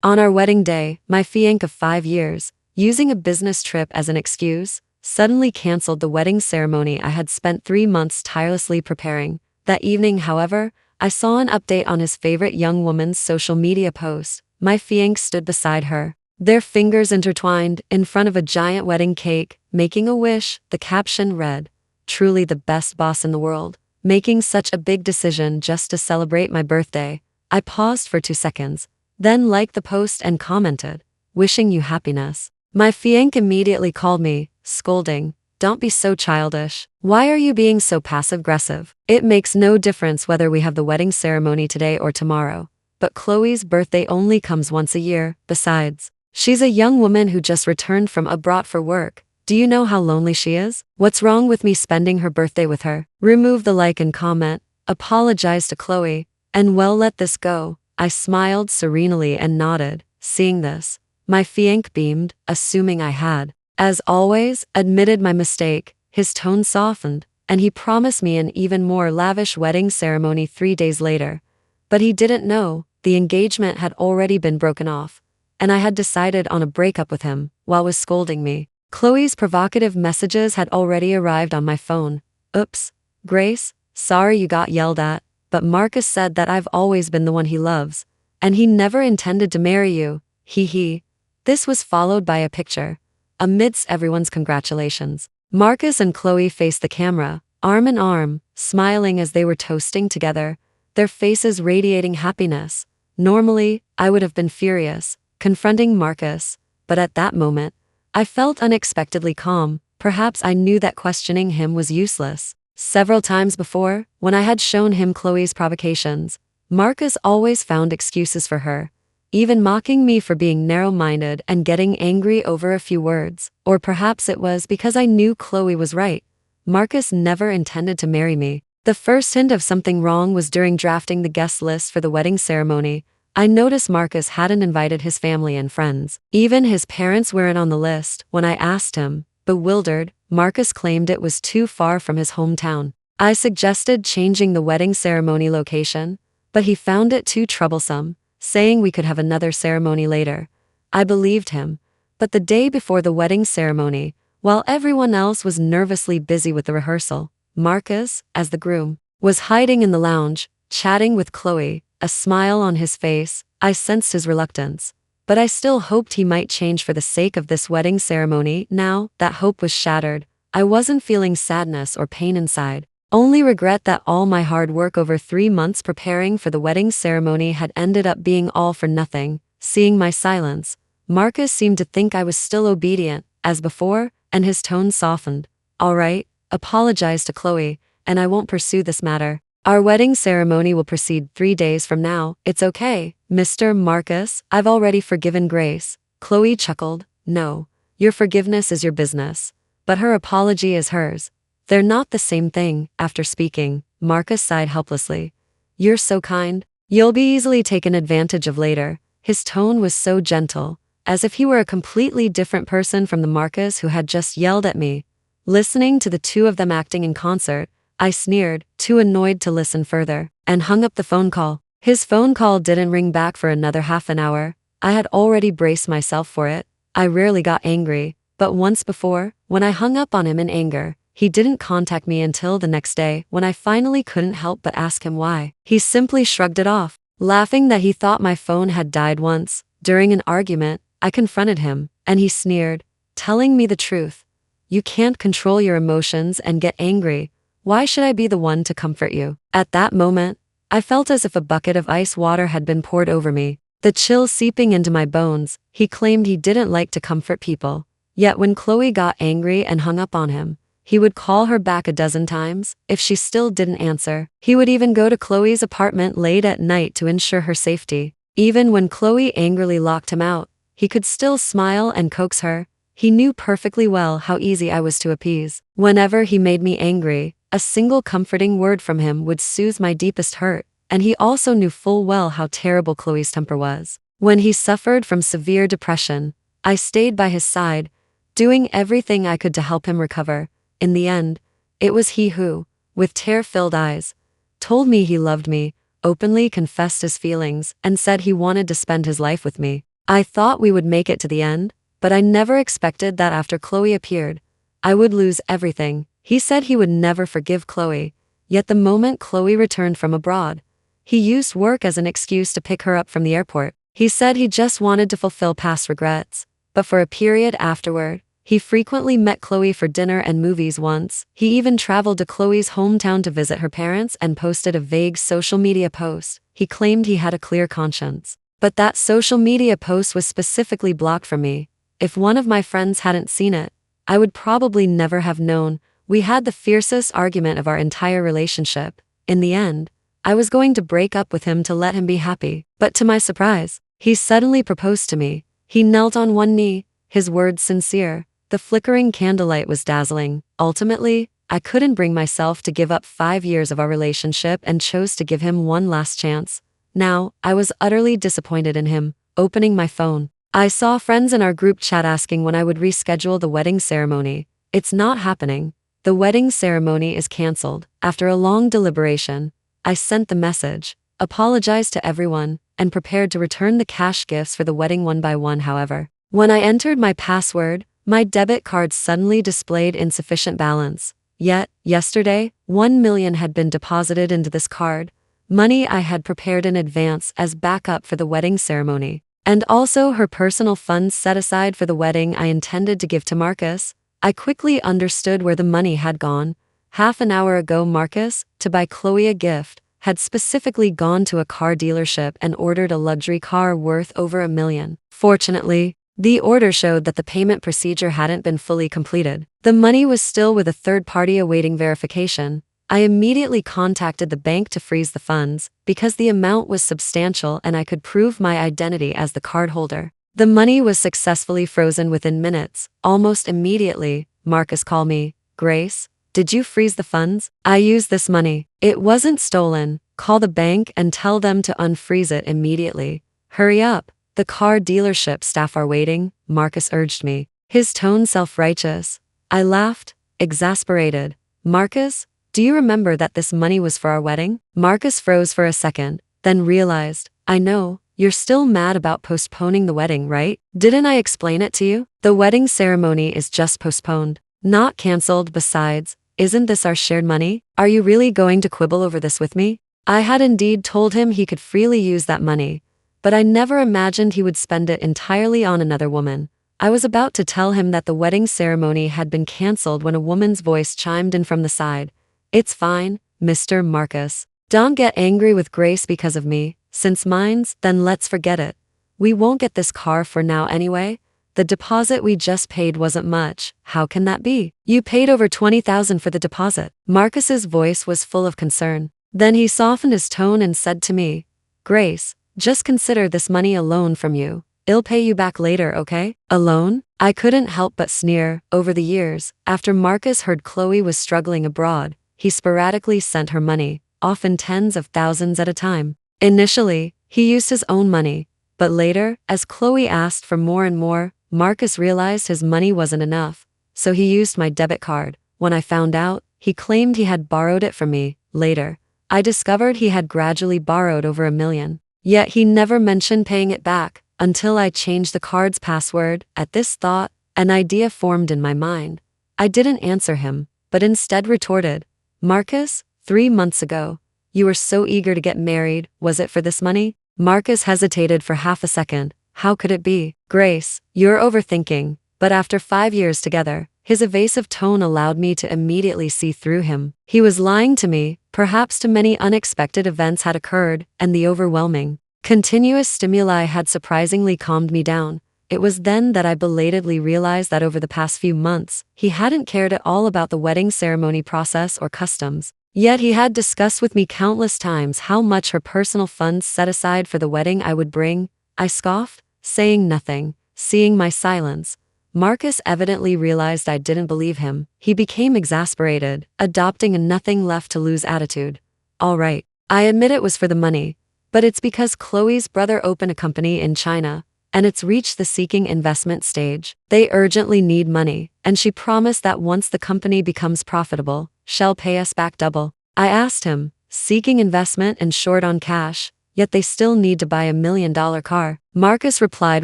On our wedding day, my fiancé of 5 years, using a business trip as an excuse, suddenly canceled the wedding ceremony I had spent 3 months tirelessly preparing. That evening, however, I saw an update on his favorite young woman's social media post. My fiancé stood beside her, their fingers intertwined, in front of a giant wedding cake, making a wish. The caption read, "Truly the best boss in the world, making such a big decision just to celebrate my birthday." I paused for 2 seconds, then liked the post and commented, "Wishing you happiness." My fiancé immediately called me, scolding, "Don't be so childish. Why are you being so passive-aggressive? It makes no difference whether we have the wedding ceremony today or tomorrow. But Chloe's birthday only comes once a year. Besides, she's a young woman who just returned from abroad for work. Do you know how lonely she is? What's wrong with me spending her birthday with her?" Remove the like and comment, apologize to Chloe, and let this go. I smiled serenely and nodded. Seeing this, my fiancé beamed, assuming I had, as always, admitted my mistake. His tone softened, and he promised me an even more lavish wedding ceremony 3 days later. But he didn't know, the engagement had already been broken off, and I had decided on a breakup with him, while was scolding me. Chloe's provocative messages had already arrived on my phone. "Oops, Grace, sorry you got yelled at, but Marcus said that I've always been the one he loves, and he never intended to marry you. He." This was followed by a picture. Amidst everyone's congratulations, Marcus and Chloe faced the camera, arm in arm, smiling as they were toasting together, their faces radiating happiness. Normally, I would have been furious, confronting Marcus, but at that moment, I felt unexpectedly calm. Perhaps I knew that questioning him was useless. Several times before, when I had shown him Chloe's provocations, Marcus always found excuses for her, even mocking me for being narrow-minded and getting angry over a few words. Or perhaps it was because I knew Chloe was right. Marcus never intended to marry me. The first hint of something wrong was during drafting the guest list for the wedding ceremony. I noticed Marcus hadn't invited his family and friends. Even his parents weren't on the list. When I asked him, bewildered, Marcus claimed it was too far from his hometown. I suggested changing the wedding ceremony location, but he found it too troublesome, saying we could have another ceremony later. I believed him, but the day before the wedding ceremony, while everyone else was nervously busy with the rehearsal, Marcus, as the groom, was hiding in the lounge, chatting with Chloe, a smile on his face. I sensed his reluctance, but I still hoped he might change for the sake of this wedding ceremony. Now that hope was shattered, I wasn't feeling sadness or pain inside, only regret that all my hard work over 3 months preparing for the wedding ceremony had ended up being all for nothing. Seeing my silence, Marcus seemed to think I was still obedient, as before, and his tone softened. "All right, apologize to Chloe, and I won't pursue this matter. Our wedding ceremony will proceed 3 days from now. It's okay, Mr. Marcus, I've already forgiven Grace." Chloe chuckled. "No, your forgiveness is your business, but her apology is hers. They're not the same thing." After speaking, Marcus sighed helplessly. "You're so kind. You'll be easily taken advantage of later." His tone was so gentle, as if he were a completely different person from the Marcus who had just yelled at me. Listening to the two of them acting in concert, I sneered, too annoyed to listen further, and hung up the phone call. His phone call didn't ring back for another half an hour. I had already braced myself for it. I rarely got angry, but once before, when I hung up on him in anger, he didn't contact me until the next day. When I finally couldn't help but ask him why, he simply shrugged it off, laughing that he thought my phone had died once. During an argument, I confronted him, and he sneered, telling me the truth. "You can't control your emotions and get angry. Why should I be the one to comfort you?" At that moment, I felt as if a bucket of ice water had been poured over me, the chill seeping into my bones. He claimed he didn't like to comfort people, yet when Chloe got angry and hung up on him, he would call her back a dozen times. If she still didn't answer, he would even go to Chloe's apartment late at night to ensure her safety. Even when Chloe angrily locked him out, he could still smile and coax her. He knew perfectly well how easy I was to appease. Whenever he made me angry, a single comforting word from him would soothe my deepest hurt, and he also knew full well how terrible Chloe's temper was. When he suffered from severe depression, I stayed by his side, doing everything I could to help him recover. In the end, it was he who, with tear-filled eyes, told me he loved me, openly confessed his feelings, and said he wanted to spend his life with me. I thought we would make it to the end, but I never expected that after Chloe appeared, I would lose everything. He said he would never forgive Chloe, yet the moment Chloe returned from abroad, he used work as an excuse to pick her up from the airport. He said he just wanted to fulfill past regrets, but for a period afterward, he frequently met Chloe for dinner and movies once. He even traveled to Chloe's hometown to visit her parents and posted a vague social media post. He claimed he had a clear conscience. But that social media post was specifically blocked from me. If one of my friends hadn't seen it, I would probably never have known. We had the fiercest argument of our entire relationship. In the end, I was going to break up with him to let him be happy. But to my surprise, he suddenly proposed to me. He knelt on one knee, his words sincere. The flickering candlelight was dazzling. Ultimately, I couldn't bring myself to give up 5 years of our relationship and chose to give him one last chance. Now, I was utterly disappointed in him. Opening my phone, I saw friends in our group chat asking when I would reschedule the wedding ceremony. It's not happening. The wedding ceremony is canceled. After a long deliberation, I sent the message, apologized to everyone, and prepared to return the cash gifts for the wedding one by one. However, when I entered my password, my debit card suddenly displayed insufficient balance. Yet, yesterday, 1 million had been deposited into this card, money I had prepared in advance as backup for the wedding ceremony, and also her personal funds set aside for the wedding I intended to give to Marcus. I quickly understood where the money had gone. Half an hour ago, Marcus, to buy Chloe a gift, had specifically gone to a car dealership and ordered a luxury car worth over $1 million. Fortunately, the order showed that the payment procedure hadn't been fully completed. The money was still with a third party awaiting verification. I immediately contacted the bank to freeze the funds, because the amount was substantial and I could prove my identity as the cardholder. The money was successfully frozen within minutes. Almost immediately, Marcus called me. "Grace, did you freeze the funds? I used this money. It wasn't stolen. Call the bank and tell them to unfreeze it immediately. Hurry up. The car dealership staff are waiting," Marcus urged me, his tone self-righteous. I laughed, exasperated. "Marcus, do you remember that this money was for our wedding?" Marcus froze for a second, then realized, "I know, you're still mad about postponing the wedding, right? Didn't I explain it to you? The wedding ceremony is just postponed, not canceled. Besides, isn't this our shared money? Are you really going to quibble over this with me?" I had indeed told him he could freely use that money, but I never imagined he would spend it entirely on another woman. I was about to tell him that the wedding ceremony had been canceled when a woman's voice chimed in from the side. "It's fine, Mr. Marcus. Don't get angry with Grace because of me. Since mine's, then let's forget it. We won't get this car for now anyway. The deposit we just paid wasn't much." "How can that be? You paid over 20,000 for the deposit." Marcus's voice was full of concern. Then he softened his tone and said to me, "Grace, just consider this money a loan from you. I'll pay you back later, okay?" A loan? I couldn't help but sneer. Over the years, after Marcus heard Chloe was struggling abroad, he sporadically sent her money, often tens of thousands at a time. Initially, he used his own money, but later, as Chloe asked for more and more, Marcus realized his money wasn't enough, so he used my debit card. When I found out, he claimed he had borrowed it from me. Later, I discovered he had gradually borrowed over $1 million. Yet he never mentioned paying it back, until I changed the card's password. At this thought, an idea formed in my mind. I didn't answer him, but instead retorted, "Marcus, 3 months ago, you were so eager to get married. Was it for this money?" Marcus hesitated for half a second. "How could it be?" "Grace, you're overthinking." But after 5 years together, his evasive tone allowed me to immediately see through him. He was lying to me. Perhaps too many unexpected events had occurred, and the overwhelming, continuous stimuli had surprisingly calmed me down. It was then that I belatedly realized that over the past few months, he hadn't cared at all about the wedding ceremony process or customs. Yet he had discussed with me countless times how much her personal funds set aside for the wedding I would bring. I scoffed, saying nothing. Seeing my silence, Marcus evidently realized I didn't believe him. He became exasperated, adopting a nothing left to lose attitude. "All right, I admit it was for the money, but it's because Chloe's brother opened a company in China, and it's reached the seeking investment stage. They urgently need money, and she promised that once the company becomes profitable, she'll pay us back double." I asked him, "Seeking investment and short on cash? yet they still need to buy $1 million car. Marcus replied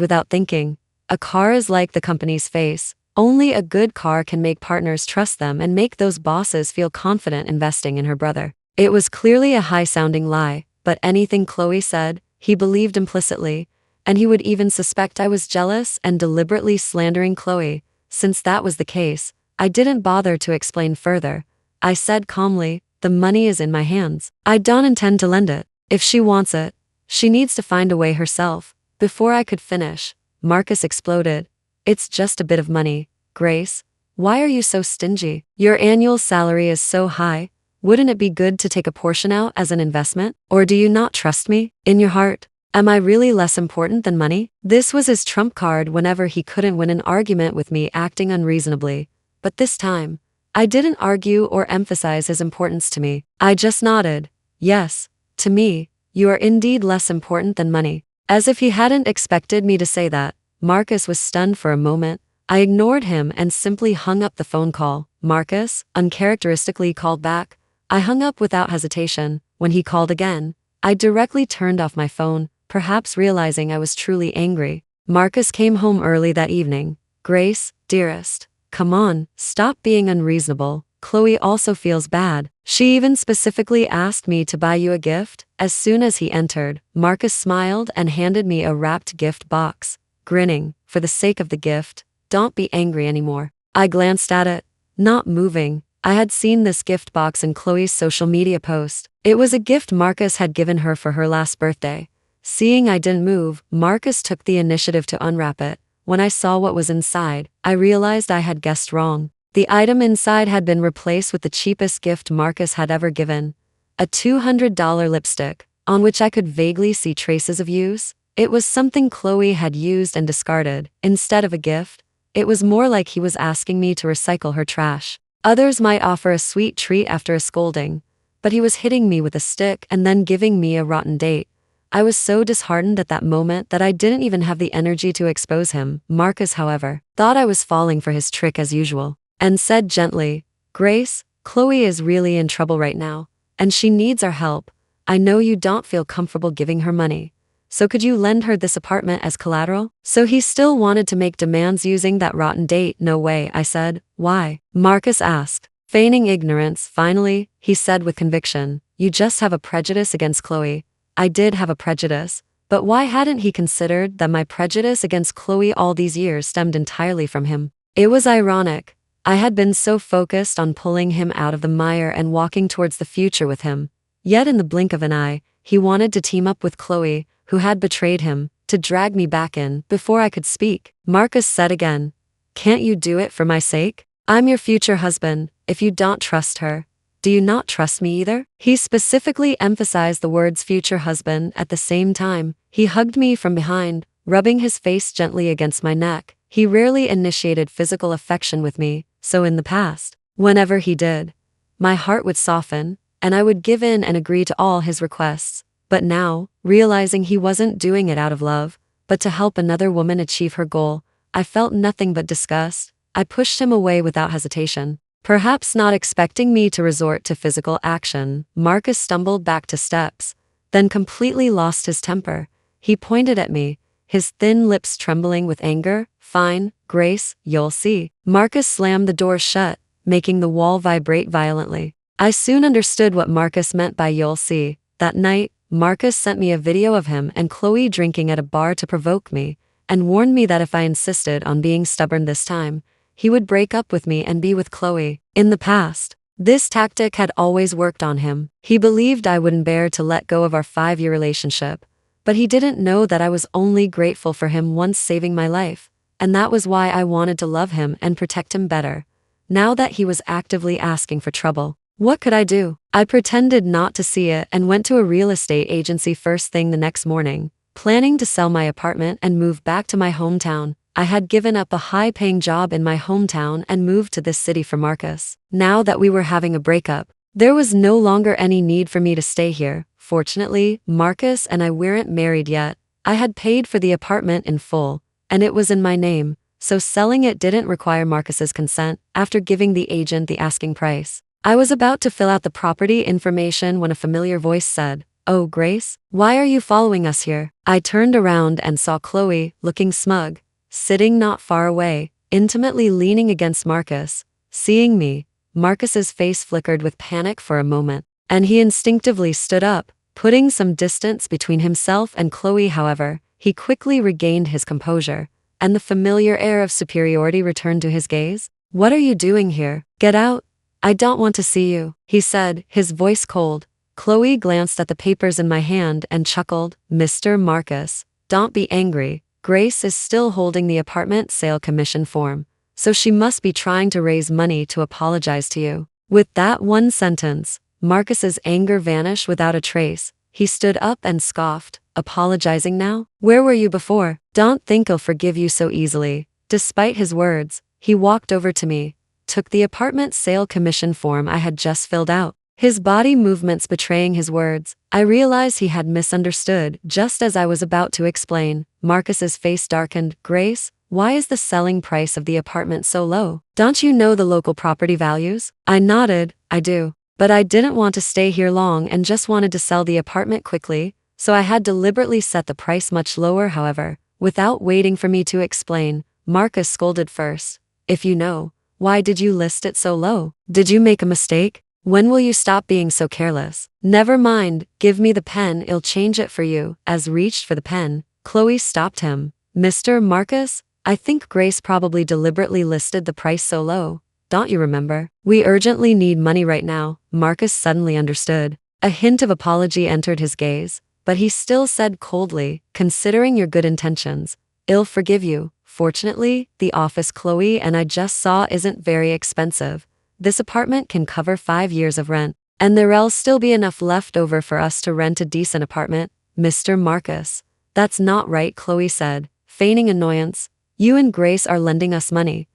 without thinking. A car is like the company's face. Only a good car can make partners trust them and make those bosses feel confident investing in her brother. It was clearly a high-sounding lie, but anything Chloe said, he believed implicitly, and he would even suspect I was jealous and deliberately slandering Chloe. Since that was the case, I didn't bother to explain further. I said calmly, the money is in my hands. I don't intend to lend it. If she wants it, she needs to find a way herself. Before I could finish, Marcus exploded. It's just a bit of money, Grace. Why are you so stingy? Your annual salary is so high. Wouldn't it be good to take a portion out as an investment? Or do you not trust me? In your heart, am I really less important than money? This was his trump card whenever he couldn't win an argument with me acting unreasonably. But this time, I didn't argue or emphasize his importance to me. I just nodded. Yes, to me, you are indeed less important than money. As if he hadn't expected me to say that, Marcus was stunned for a moment. I ignored him and simply hung up the phone call. Marcus, uncharacteristically, called back. I hung up without hesitation. When he called again, I directly turned off my phone, perhaps realizing I was truly angry. Marcus came home early that evening. Grace, dearest, come on, stop being unreasonable. Chloe also feels bad. She even specifically asked me to buy you a gift. As soon as he entered, Marcus smiled and handed me a wrapped gift box, grinning. For the sake of the gift, don't be angry anymore. I glanced at it, not moving. I had seen this gift box in Chloe's social media post. It was a gift Marcus had given her for her last birthday. Seeing I didn't move, Marcus took the initiative to unwrap it. When I saw what was inside, I realized I had guessed wrong. The item inside had been replaced with the cheapest gift Marcus had ever given. A $200 lipstick, on which I could vaguely see traces of use. It was something Chloe had used and discarded. Instead of a gift, it was more like he was asking me to recycle her trash. Others might offer a sweet treat after a scolding, but he was hitting me with a stick and then giving me a rotten date. I was so disheartened at that moment that I didn't even have the energy to expose him. Marcus, however, thought I was falling for his trick as usual, and said gently, Grace, Chloe is really in trouble right now, and she needs our help. I know you don't feel comfortable giving her money, so could you lend her this apartment as collateral? So he still wanted to make demands using that rotten date. No way, I said. Why? Marcus asked. Feigning ignorance, finally, he said with conviction, you just have a prejudice against Chloe. I did have a prejudice, but why hadn't he considered that my prejudice against Chloe all these years stemmed entirely from him? It was ironic. I had been so focused on pulling him out of the mire and walking towards the future with him. Yet in the blink of an eye, he wanted to team up with Chloe, who had betrayed him, to drag me back in. Before I could speak, Marcus said again, can't you do it for my sake? I'm your future husband. If you don't trust her, do you not trust me either? He specifically emphasized the words future husband. At the same time, he hugged me from behind, rubbing his face gently against my neck. He rarely initiated physical affection with me, so in the past, whenever he did, my heart would soften, and I would give in and agree to all his requests. But now, realizing he wasn't doing it out of love, but to help another woman achieve her goal, I felt nothing but disgust. I pushed him away without hesitation. Perhaps not expecting me to resort to physical action, Marcus stumbled back 2 steps, then completely lost his temper. He pointed at me, his thin lips trembling with anger. Fine, Grace, you'll see. Marcus slammed the door shut, making the wall vibrate violently. I soon understood what Marcus meant by you'll see. That night, Marcus sent me a video of him and Chloe drinking at a bar to provoke me, and warned me that if I insisted on being stubborn this time, he would break up with me and be with Chloe. In the past, this tactic had always worked on him. He believed I wouldn't bear to let go of our 5-year relationship, but he didn't know that I was only grateful for him once saving my life, and that was why I wanted to love him and protect him better. Now that he was actively asking for trouble, what could I do? I pretended not to see it and went to a real estate agency first thing the next morning, planning to sell my apartment and move back to my hometown. I had given up a high-paying job in my hometown and moved to this city for Marcus. Now that we were having a breakup, there was no longer any need for me to stay here. Fortunately, Marcus and I weren't married yet. I had paid for the apartment in full, and it was in my name, so selling it didn't require Marcus's consent. After giving the agent the asking price, I was about to fill out the property information when a familiar voice said, "Oh, Grace, why are you following us here?" I turned around and saw Chloe, looking smug, sitting not far away, intimately leaning against Marcus. Seeing me, Marcus's face flickered with panic for a moment, and he instinctively stood up, putting some distance between himself and Chloe. However, he quickly regained his composure, and the familiar air of superiority returned to his gaze. "What are you doing here? Get out. I don't want to see you," he said, his voice cold. Chloe glanced at the papers in my hand and chuckled. "Mr. Marcus, don't be angry. Grace is still holding the apartment sale commission form, so she must be trying to raise money to apologize to you." With that one sentence, Marcus's anger vanished without a trace. He stood up and scoffed. "Apologizing now? Where were you before? Don't think I'll forgive you so easily." Despite his words, he walked over to me, took the apartment sale commission form I had just filled out, his body movements betraying his words. I realized he had misunderstood just as I was about to explain. Marcus's face darkened. "Grace, why is the selling price of the apartment so low? Don't you know the local property values?" I nodded. "I do. But I didn't want to stay here long and just wanted to sell the apartment quickly, so I had deliberately set the price much lower." However, without waiting for me to explain, Marcus scolded first. "If you know, why did you list it so low? Did you make a mistake? When will you stop being so careless?" "Never mind, give me the pen, I'll change it for you." As reached for the pen, Chloe stopped him. "Mr. Marcus, I think Grace probably deliberately listed the price so low. Don't you remember? We urgently need money right now." Marcus suddenly understood. A hint of apology entered his gaze, but he still said coldly, "Considering your good intentions, I'll forgive you. Fortunately, the office Chloe and I just saw isn't very expensive. This apartment can cover 5 years of rent, and there'll still be enough left over for us to rent a decent apartment." "Mr. Marcus, that's not right," Chloe said, feigning annoyance. "You and Grace are lending us money.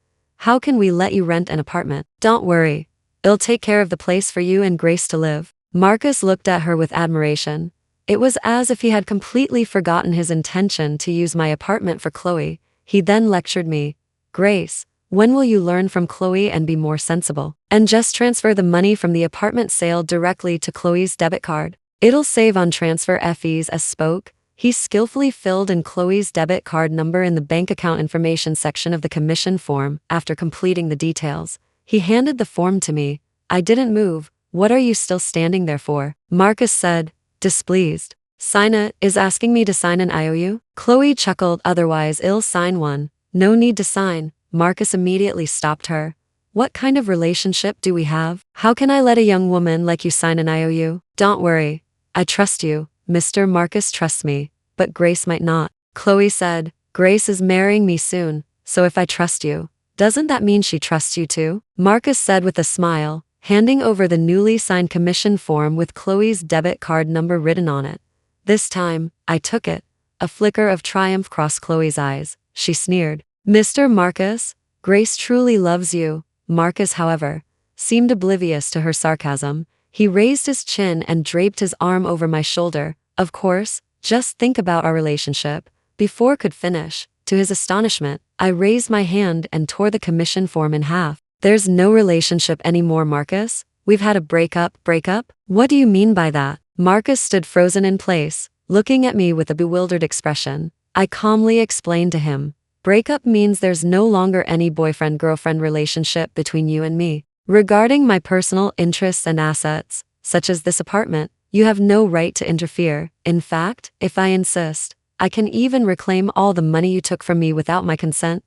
How can we let you rent an apartment?" "Don't worry. I'll take care of the place for you and Grace to live." Marcus looked at her with admiration. It was as if he had completely forgotten his intention to use my apartment for Chloe. He then lectured me. "Grace, when will you learn from Chloe and be more sensible? And just transfer the money from the apartment sale directly to Chloe's debit card. It'll save on transfer fees." As spoke, he skillfully filled in Chloe's debit card number in the bank account information section of the commission form. After completing the details, he handed the form to me. I didn't move. "What are you still standing there for?" Marcus said, displeased. "Sign it. Is asking me to sign an IOU?" Chloe chuckled. "Otherwise I'll sign one." "No need to sign." Marcus immediately stopped her. "What kind of relationship do we have? How can I let a young woman like you sign an IOU?" "Don't worry. I trust you." "Mr. Marcus trusts me, but Grace might not." Chloe said, "Grace is marrying me soon, so if I trust you, doesn't that mean she trusts you too?" Marcus said with a smile, handing over the newly signed commission form with Chloe's debit card number written on it. This time, I took it. A flicker of triumph crossed Chloe's eyes. She sneered. "Mr. Marcus, Grace truly loves you." Marcus, however, seemed oblivious to her sarcasm. He raised his chin and draped his arm over my shoulder. "Of course, just think about our relationship." Before could finish, to his astonishment, I raised my hand and tore the commission form in half. "There's no relationship anymore, Marcus. We've had a breakup." "Breakup? What do you mean by that?" Marcus stood frozen in place, looking at me with a bewildered expression. I calmly explained to him. "Breakup means there's no longer any boyfriend-girlfriend relationship between you and me. Regarding my personal interests and assets, such as this apartment, you have no right to interfere. In fact, if I insist, I can even reclaim all the money you took from me without my consent."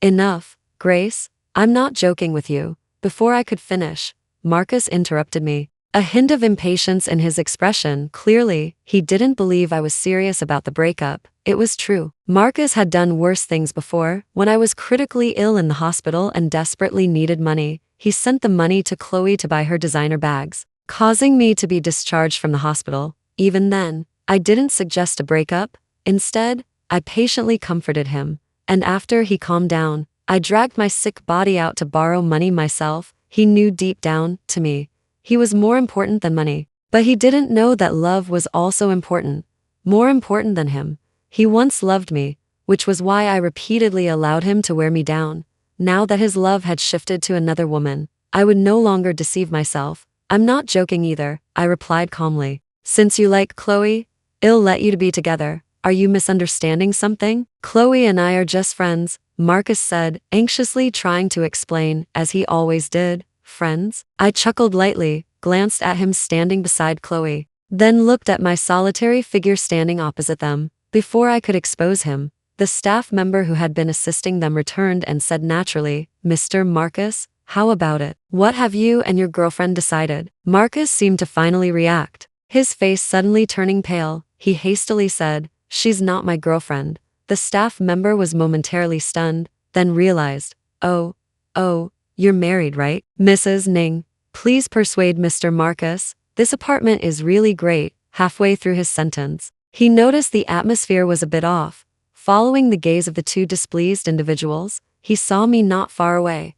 "Enough, Grace. I'm not joking with you." Before I could finish, Marcus interrupted me. A hint of impatience in his expression. Clearly, he didn't believe I was serious about the breakup. It was true. Marcus had done worse things before. When I was critically ill in the hospital and desperately needed money, he sent the money to Chloe to buy her designer bags, causing me to be discharged from the hospital. Even then, I didn't suggest a breakup. Instead, I patiently comforted him. And after he calmed down, I dragged my sick body out to borrow money myself. He knew deep down, to me, he was more important than money. But he didn't know that love was also important. More important than him. He once loved me, which was why I repeatedly allowed him to wear me down. Now that his love had shifted to another woman, I would no longer deceive myself. "I'm not joking either," I replied calmly. Since you like Chloe, I'll let you to be together. Are you misunderstanding something? Chloe and I are just friends, Marcus said, anxiously trying to explain, as he always did. Friends? I chuckled lightly, glanced at him standing beside Chloe, then looked at my solitary figure standing opposite them. Before I could expose him, the staff member who had been assisting them returned and said naturally, Mr. Marcus, how about it? What have you and your girlfriend decided? Marcus seemed to finally react. His face suddenly turning pale, he hastily said, She's not my girlfriend. The staff member was momentarily stunned, then realized, Oh, you're married, right? Mrs. Ning, please persuade Mr. Marcus. This apartment is really great. Halfway through his sentence, he noticed the atmosphere was a bit off. Following the gaze of the two displeased individuals, he saw me not far away.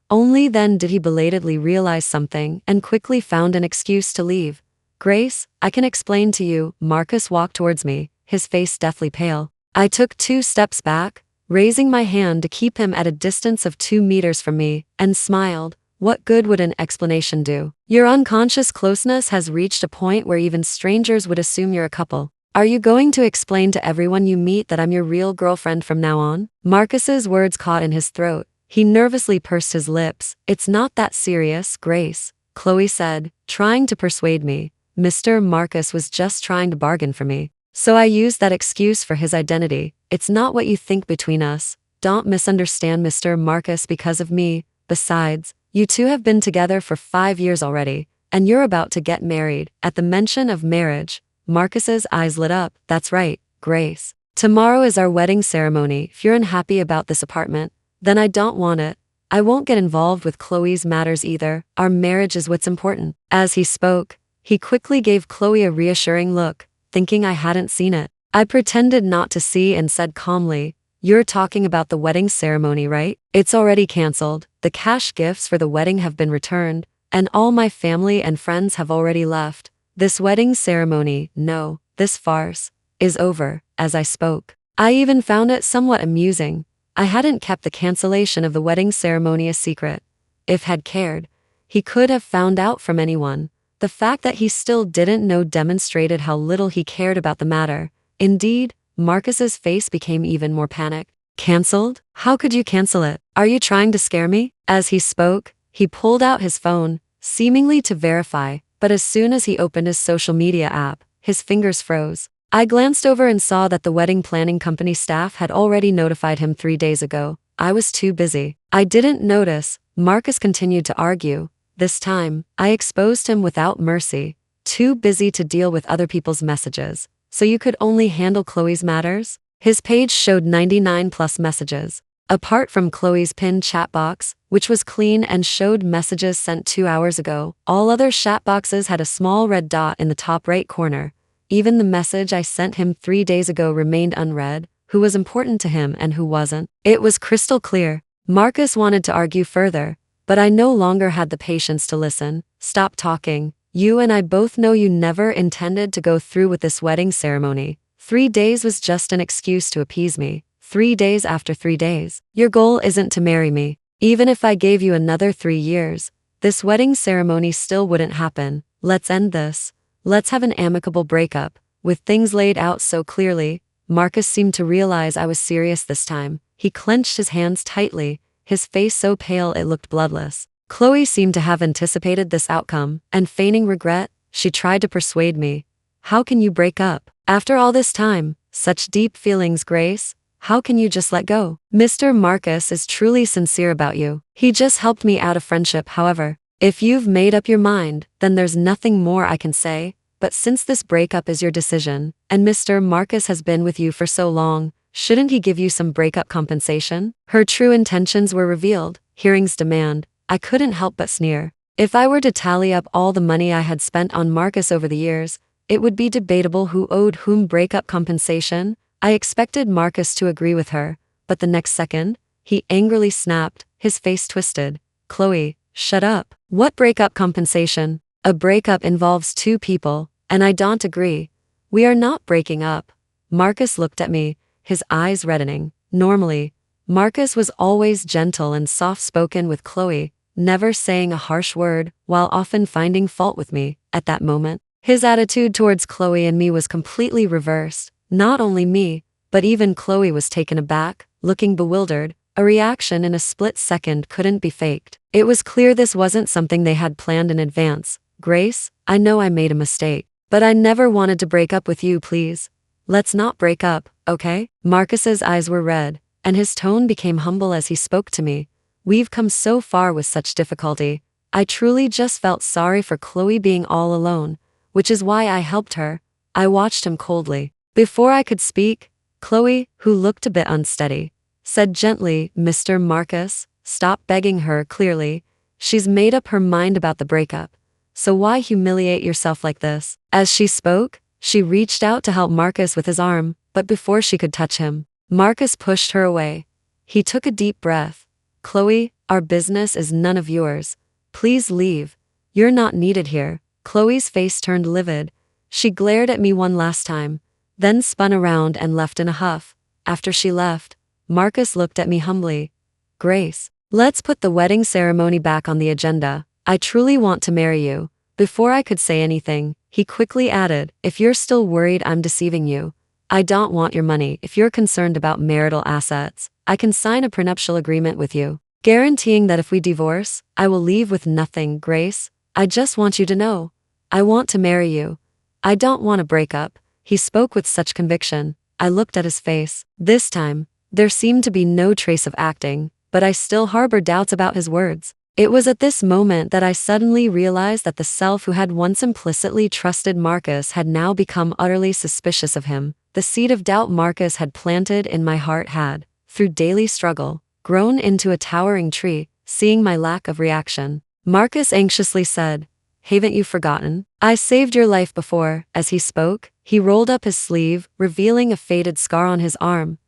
Only then did he belatedly realize something and quickly found an excuse to leave. Grace, I can explain to you. Marcus walked towards me, his face deathly pale. I took 2 steps back, raising my hand to keep him at a distance of 2 meters from me, and smiled. What good would an explanation do? Your unconscious closeness has reached a point where even strangers would assume you're a couple. Are you going to explain to everyone you meet that I'm your real girlfriend from now on? Marcus's words caught in his throat. He nervously pursed his lips. It's not that serious, Grace, Chloe said, trying to persuade me. Mr. Marcus was just trying to bargain for me, so I used that excuse for his identity. It's not what you think between us. Don't misunderstand Mr. Marcus because of me. Besides, you two have been together for 5 years already, and you're about to get married. At the mention of marriage, Marcus's eyes lit up. That's right, Grace. Tomorrow is our wedding ceremony. If you're unhappy about this apartment, then I don't want it. I won't get involved with Chloe's matters either. Our marriage is what's important. As he spoke, he quickly gave Chloe a reassuring look, thinking I hadn't seen it. I pretended not to see and said calmly, You're talking about the wedding ceremony, right? It's already canceled. The cash gifts for the wedding have been returned, and all my family and friends have already left. This wedding ceremony, no, this farce, is over. As I spoke, I even found it somewhat amusing. I hadn't kept the cancellation of the wedding ceremony a secret. If had cared, he could have found out from anyone. The fact that he still didn't know demonstrated how little he cared about the matter. Indeed, Marcus's face became even more panicked. Cancelled? How could you cancel it? Are you trying to scare me? As he spoke, he pulled out his phone, seemingly to verify, but as soon as he opened his social media app, his fingers froze. I glanced over and saw that the wedding planning company staff had already notified him 3 days ago. I was too busy. I didn't notice. Marcus continued to argue. This time, I exposed him without mercy. Too busy to deal with other people's messages. So you could only handle Chloe's matters? His page showed 99 plus messages. Apart from Chloe's pinned chat box, which was clean and showed messages sent 2 hours ago, all other chat boxes had a small red dot in the top right corner. Even the message I sent him 3 days ago remained unread. Who was important to him and who wasn't? It was crystal clear. Marcus wanted to argue further, but I no longer had the patience to listen. Stop talking. You and I both know you never intended to go through with this wedding ceremony. 3 days was just an excuse to appease me. 3 days after 3 days. Your goal isn't to marry me. Even if I gave you another 3 years, this wedding ceremony still wouldn't happen. Let's end this. Let's have an amicable breakup. With things laid out so clearly, Marcus seemed to realize I was serious this time. He clenched his hands tightly, his face so pale it looked bloodless. Chloe seemed to have anticipated this outcome, and feigning regret, she tried to persuade me. How can you break up? After all this time, such deep feelings, Grace? How can you just let go? Mr. Marcus is truly sincere about you. He just helped me out of friendship, however. If you've made up your mind, then there's nothing more I can say. But since this breakup is your decision, and Mr. Marcus has been with you for so long, shouldn't he give you some breakup compensation? Her true intentions were revealed. Hearing's demand. I couldn't help but sneer. If I were to tally up all the money I had spent on Marcus over the years, it would be debatable who owed whom breakup compensation. I expected Marcus to agree with her, but the next second, he angrily snapped, his face twisted. Chloe, shut up. What breakup compensation? A breakup involves 2 people, and I don't agree. We are not breaking up. Marcus looked at me, his eyes reddening. Normally, Marcus was always gentle and soft-spoken with Chloe, never saying a harsh word, while often finding fault with me. At that moment, His attitude towards Chloe and me was completely reversed. Not only me, but even Chloe was taken aback, looking bewildered. A reaction in a split second couldn't be faked. It was clear this wasn't something they had planned in advance. Grace, I know I made a mistake, but I never wanted to break up with you, please. Let's not break up, okay? Marcus's eyes were red, and his tone became humble as he spoke to me. We've come so far with such difficulty. I truly just felt sorry for Chloe being all alone, which is why I helped her. I watched him coldly. Before I could speak, Chloe, who looked a bit unsteady, said gently, Mr. Marcus, stop begging her. Clearly, she's made up her mind about the breakup. So why humiliate yourself like this? As she spoke, she reached out to help Marcus with his arm, but before she could touch him, Marcus pushed her away. He took a deep breath. Chloe, our business is none of yours. Please leave. You're not needed here. Chloe's face turned livid. She glared at me one last time, then spun around and left in a huff. After she left, Marcus looked at me humbly. Grace, let's put the wedding ceremony back on the agenda. I truly want to marry you. Before I could say anything, he quickly added, if you're still worried I'm deceiving you, I don't want your money. If you're concerned about marital assets, I can sign a prenuptial agreement with you, guaranteeing that if we divorce, I will leave with nothing. Grace, I just want you to know, I want to marry you. I don't want to break up. He spoke with such conviction. I looked at his face. This time, there seemed to be no trace of acting, but I still harbored doubts about his words. It was at this moment that I suddenly realized that the self who had once implicitly trusted Marcus had now become utterly suspicious of him. The seed of doubt Marcus had planted in my heart had, through daily struggle, grown into a towering tree. Seeing my lack of reaction, Marcus anxiously said, haven't you forgotten? I saved your life before. As he spoke, he rolled up his sleeve, revealing a faded scar on his arm.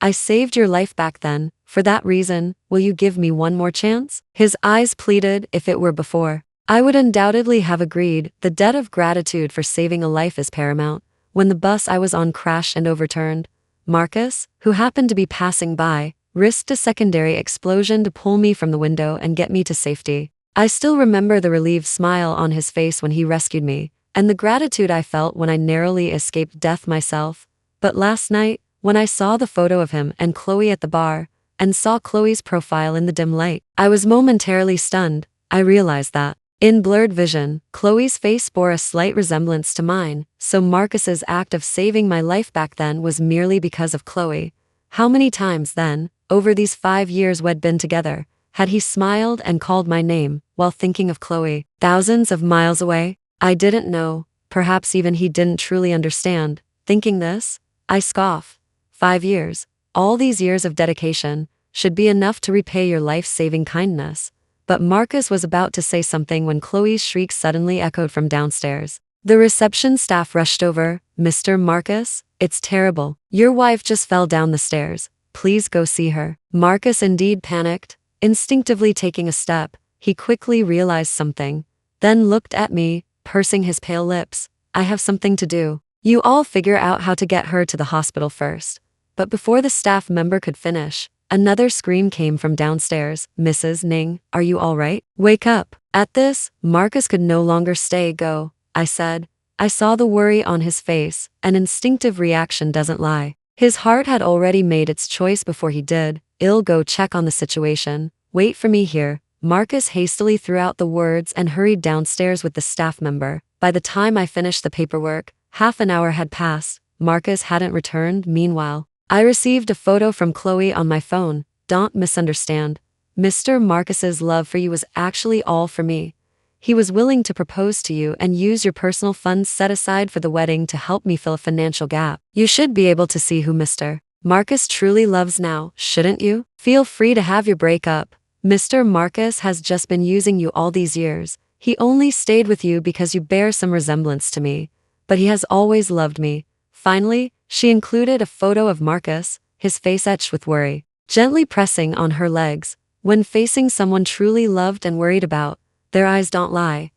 I saved your life back then. For that reason, will you give me one more chance? His eyes pleaded. If it were before, I would undoubtedly have agreed. The debt of gratitude for saving a life is paramount. When the bus I was on crashed and overturned, Marcus, who happened to be passing by, risked a secondary explosion to pull me from the window and get me to safety. I still remember the relieved smile on his face when he rescued me, and the gratitude I felt when I narrowly escaped death myself. But last night, when I saw the photo of him and Chloe at the bar, and saw Chloe's profile in the dim light, I was momentarily stunned. I realized that, in blurred vision, Chloe's face bore a slight resemblance to mine, so Marcus's act of saving my life back then was merely because of Chloe. How many times then, over these 5 years we'd been together, had he smiled and called my name while thinking of Chloe? Thousands of miles away? I didn't know. Perhaps even he didn't truly understand. Thinking this, I scoff. 5 years, all these years of dedication, should be enough to repay your life-saving kindness. But Marcus was about to say something when Chloe's shriek suddenly echoed from downstairs. The reception staff rushed over. Mr. Marcus, it's terrible. Your wife just fell down the stairs. Please go see her. Marcus indeed panicked. Instinctively taking a step, he quickly realized something, then looked at me, pursing his pale lips. I have something to do. You all figure out how to get her to the hospital first. But before the staff member could finish, another scream came from downstairs. Mrs. Ning, are you all right? Wake up. At this, Marcus could no longer stay. Go, I said. I saw the worry on his face. An instinctive reaction doesn't lie. His heart had already made its choice before he did. I'll go check on the situation. Wait for me here. Marcus hastily threw out the words and hurried downstairs with the staff member. By the time I finished the paperwork, half an hour had passed. Marcus hadn't returned. Meanwhile, I received a photo from Chloe on my phone. Don't misunderstand. Mr. Marcus's love for you was actually all for me. He was willing to propose to you and use your personal funds set aside for the wedding to help me fill a financial gap. You should be able to see who Mr. Marcus truly loves now, shouldn't you? Feel free to have your breakup. Mr. Marcus has just been using you all these years. He only stayed with you because you bear some resemblance to me. But he has always loved me. Finally, she included a photo of Marcus, his face etched with worry, gently pressing on her legs. When facing someone truly loved and worried about, their eyes don't lie.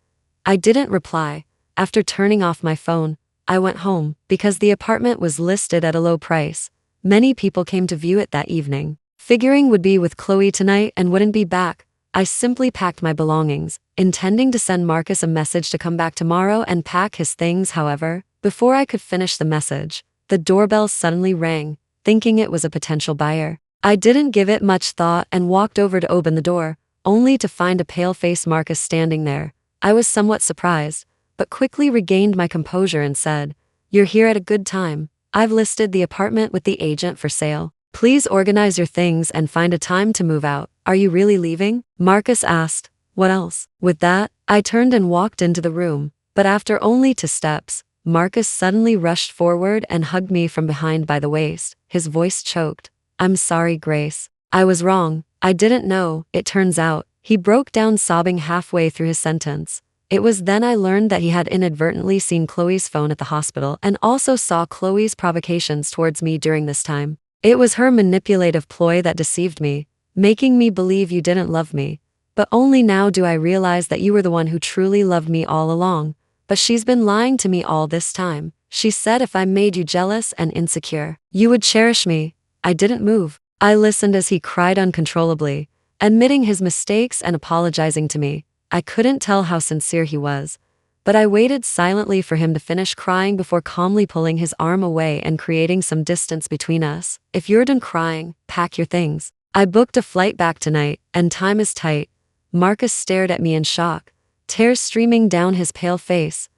I didn't reply. After turning off my phone, I went home because the apartment was listed at a low price. Many people came to view it that evening, figuring would be with Chloe tonight and wouldn't be back. I simply packed my belongings, intending to send Marcus a message to come back tomorrow and pack his things. However, before I could finish the message, the doorbell suddenly rang, thinking it was a potential buyer. I didn't give it much thought and walked over to open the door, only to find a pale-faced Marcus standing there. I was somewhat surprised, but quickly regained my composure and said, "You're here at a good time. I've listed the apartment with the agent for sale. Please organize your things and find a time to move out. Are you really leaving?" Marcus asked. "What else?" With that, I turned and walked into the room, but after only 2 steps, Marcus suddenly rushed forward and hugged me from behind by the waist, his voice choked. "I'm sorry, Grace. I was wrong. I didn't know." It turns out, he broke down sobbing halfway through his sentence. It was then I learned that he had inadvertently seen Chloe's phone at the hospital and also saw Chloe's provocations towards me during this time. "It was her manipulative ploy that deceived me, making me believe you didn't love me. But only now do I realize that you were the one who truly loved me all along. But she's been lying to me all this time. She said if I made you jealous and insecure, you would cherish me." I didn't move. I listened as he cried uncontrollably, admitting his mistakes and apologizing to me. I couldn't tell how sincere he was, but I waited silently for him to finish crying before calmly pulling his arm away and creating some distance between us. "If you're done crying, pack your things. I booked a flight back tonight, and time is tight." Marcus stared at me in shock, tears streaming down his pale face.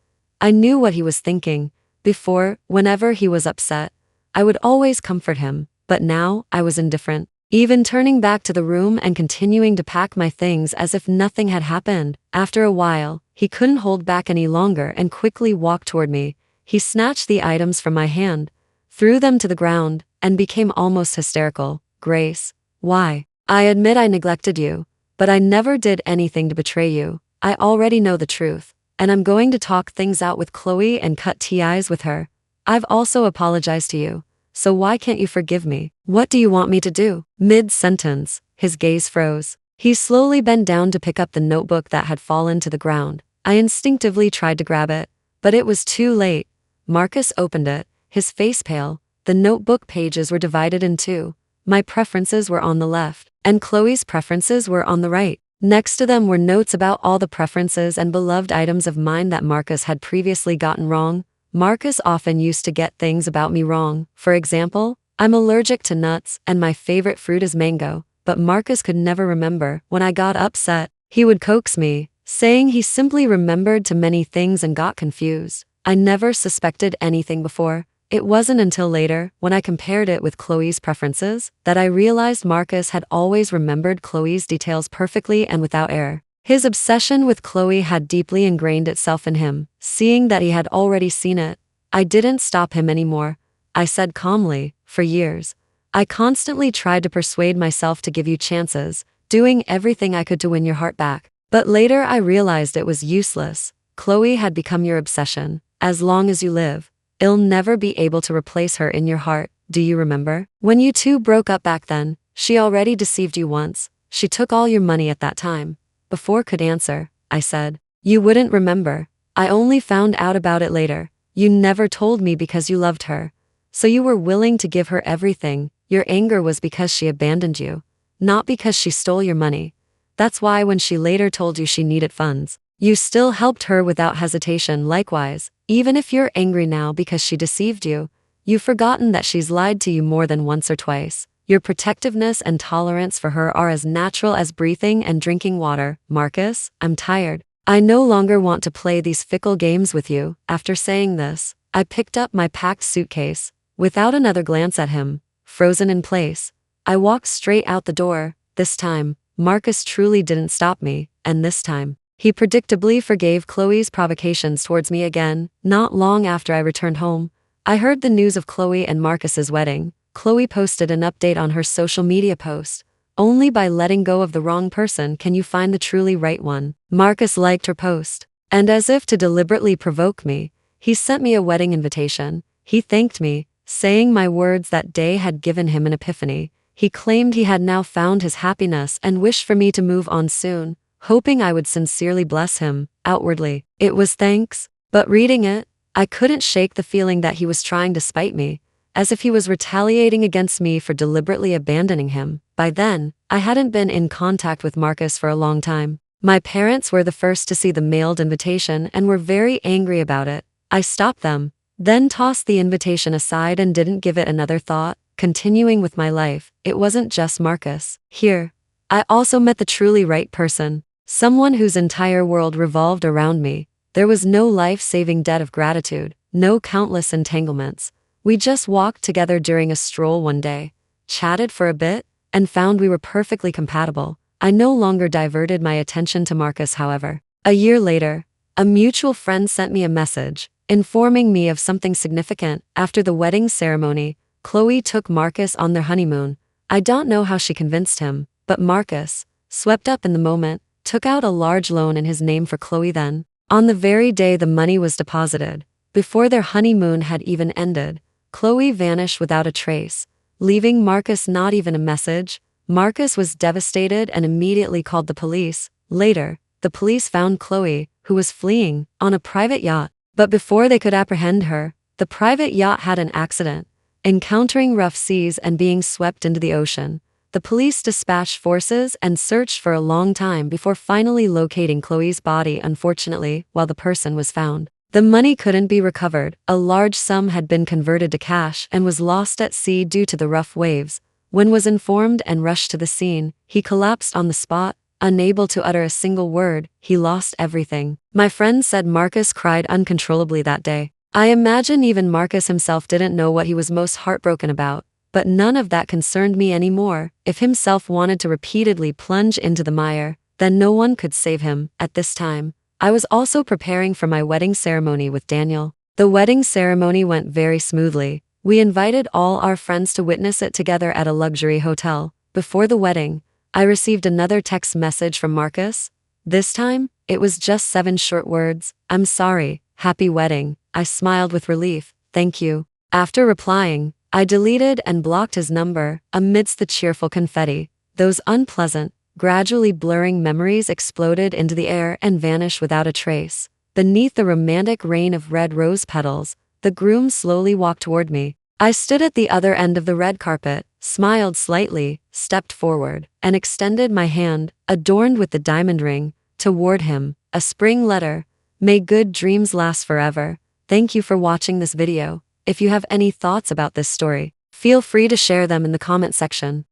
I knew what he was thinking. Before, whenever he was upset, I would always comfort him, but now I was indifferent, even turning back to the room and continuing to pack my things as if nothing had happened. After a while, he couldn't hold back any longer and quickly walked toward me. He snatched the items from my hand, threw them to the ground, and became almost hysterical. "Grace, why? I admit I neglected you, but I never did anything to betray you. I already know the truth, and I'm going to talk things out with Chloe and cut ties with her. I've also apologized to you. So why can't you forgive me? What do you want me to do?" Mid-sentence, his gaze froze. He slowly bent down to pick up the notebook that had fallen to the ground. I instinctively tried to grab it, but it was too late. Marcus opened it, his face pale. The notebook pages were divided in 2. My preferences were on the left, and Chloe's preferences were on the right. Next to them were notes about all the preferences and beloved items of mine that Marcus had previously gotten wrong. Marcus often used to get things about me wrong. For example, I'm allergic to nuts and my favorite fruit is mango, but Marcus could never remember. When I got upset, he would coax me, saying he simply remembered too many things and got confused. I never suspected anything before. It wasn't until later, when I compared it with Chloe's preferences, that I realized Marcus had always remembered Chloe's details perfectly and without error. His obsession with Chloe had deeply ingrained itself in him. Seeing that he had already seen it, I didn't stop him anymore. I said calmly, "For years, I constantly tried to persuade myself to give you chances, doing everything I could to win your heart back. But later I realized it was useless. Chloe had become your obsession. As long as you live, you'll never be able to replace her in your heart. Do you remember? When you two broke up back then, she already deceived you once. She took all your money at that time." Before could answer, I said, "You wouldn't remember. I only found out about it later. You never told me because you loved her. So you were willing to give her everything. Your anger was because she abandoned you, not because she stole your money. That's why when she later told you she needed funds, you still helped her without hesitation. Likewise, even if you're angry now because she deceived you, you've forgotten that she's lied to you more than once or twice. Your protectiveness and tolerance for her are as natural as breathing and drinking water." Marcus, I'm tired. I no longer want to play these fickle games with you. After saying this, I picked up my packed suitcase. Without another glance at him, frozen in place, I walked straight out the door. This time, Marcus truly didn't stop me, and this time, he predictably forgave Chloe's provocations towards me again. Not long after I returned home, I heard the news of Chloe and Marcus's wedding. Chloe posted an update on her social media post. "Only by letting go of the wrong person can you find the truly right one." Marcus liked her post, and as if to deliberately provoke me, he sent me a wedding invitation. He thanked me, saying my words that day had given him an epiphany. He claimed he had now found his happiness and wished for me to move on soon, hoping I would sincerely bless him. Outwardly, it was thanks, but reading it, I couldn't shake the feeling that he was trying to spite me. as if he was retaliating against me for deliberately abandoning him. By then, I hadn't been in contact with Marcus for a long time. My parents were the first to see the mailed invitation and were very angry about it. I stopped them, then tossed the invitation aside and didn't give it another thought, continuing with my life. It wasn't just Marcus. Here, I also met the truly right person, someone whose entire world revolved around me. There was no life-saving debt of gratitude, no countless entanglements. We just walked together during a stroll one day, chatted for a bit, and found we were perfectly compatible. I no longer diverted my attention to Marcus, however. A year later, a mutual friend sent me a message, informing me of something significant. After the wedding ceremony, Chloe took Marcus on their honeymoon. I don't know how she convinced him, but Marcus, swept up in the moment, took out a large loan in his name for Chloe then. On the very day the money was deposited, before their honeymoon had even ended, Chloe vanished without a trace, leaving Marcus not even a message. Marcus was devastated and immediately called the police. Later, the police found Chloe, who was fleeing, on a private yacht. But before they could apprehend her, the private yacht had an accident, encountering rough seas and being swept into the ocean. The police dispatched forces and searched for a long time before finally locating Chloe's body. Unfortunately, while the person was found, the money couldn't be recovered. A large sum had been converted to cash and was lost at sea due to the rough waves. When was informed and rushed to the scene, he collapsed on the spot, unable to utter a single word. He lost everything. My friend said Marcus cried uncontrollably that day. I imagine even Marcus himself didn't know what he was most heartbroken about, but none of that concerned me anymore. If himself wanted to repeatedly plunge into the mire, then no one could save him. At this time, I was also preparing for my wedding ceremony with Daniel. The wedding ceremony went very smoothly. We invited all our friends to witness it together at a luxury hotel. Before the wedding, I received another text message from Marcus. This time, it was just 7 short words. I'm sorry, happy wedding. I smiled with relief. Thank you. After replying, I deleted and blocked his number. Amidst the cheerful confetti, those unpleasant, gradually blurring memories exploded into the air and vanished without a trace. Beneath the romantic rain of red rose petals, the groom slowly walked toward me. I stood at the other end of the red carpet, smiled slightly, stepped forward, and extended my hand, adorned with the diamond ring, toward him. A spring letter. May good dreams last forever. Thank you for watching this video. If you have any thoughts about this story, feel free to share them in the comment section.